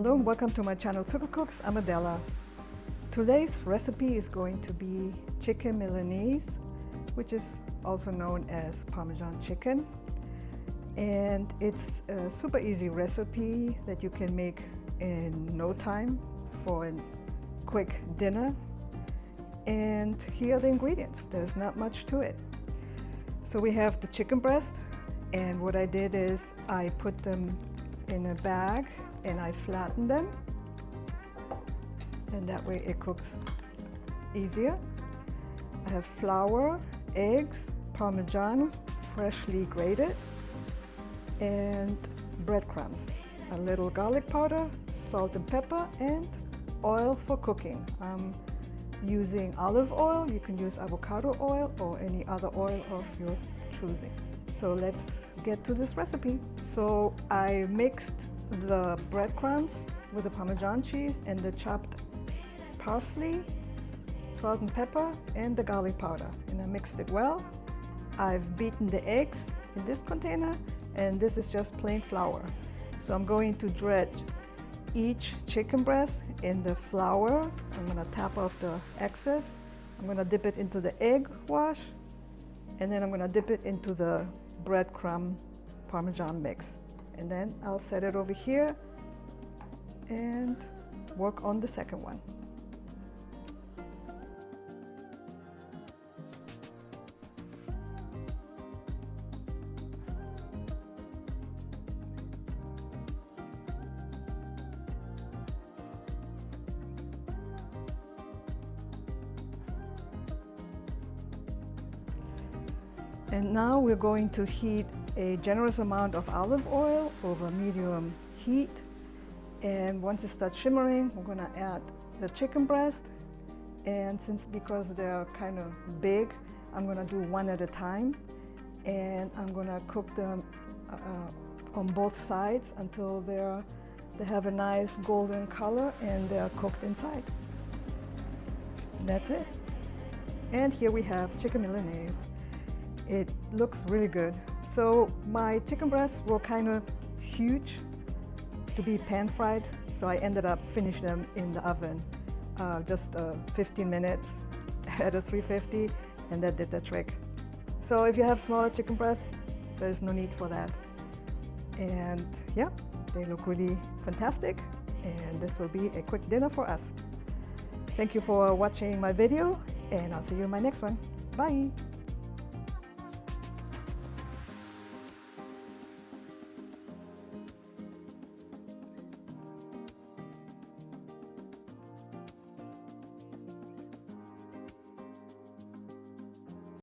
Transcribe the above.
Hello and welcome to my channel Zucker Cooks. I'm Adela. Today's recipe is going to be chicken Milanese, which is also known as Parmesan chicken. And it's a super easy recipe that you can make in no time for a quick dinner. And here are the ingredients. There's not much to it. So we have the chicken breast, and what I did is I put them in a bag and I flatten them, and that way it cooks easier. I have flour, eggs, Parmesan freshly grated, and breadcrumbs, a little garlic powder, salt and pepper, and oil for cooking. I'm using olive oil. You can use avocado oil or any other oil of your choosing. So let's get to this recipe. So I mixed the breadcrumbs with the Parmesan cheese and the chopped parsley, salt and pepper, and the garlic powder, and I mixed it well. I've beaten the eggs in this container, and this is just plain flour. So I'm going to dredge each chicken breast in the flour. I'm going to tap off the excess. I'm going to dip it into the egg wash, and then I'm going to dip it into the breadcrumb Parmesan mix. And then I'll set it over here and work on the second one. And now we're going to heat a generous amount of olive oil over medium heat. And once it starts shimmering, we're going to add the chicken breast. And because they're kind of big, I'm going to do one at a time. And I'm going to cook them on both sides until they have a nice golden color and they're cooked inside. And that's it. And here we have chicken Milanese. It looks really good. So my chicken breasts were kind of huge to be pan fried, so I ended up finishing them in the oven just 15 minutes at a 350, and that did the trick. So if you have smaller chicken breasts, there's no need for that. And yeah, they look really fantastic, and this will be a quick dinner for us. Thank you for watching my video, and I'll see you in my next one. Bye!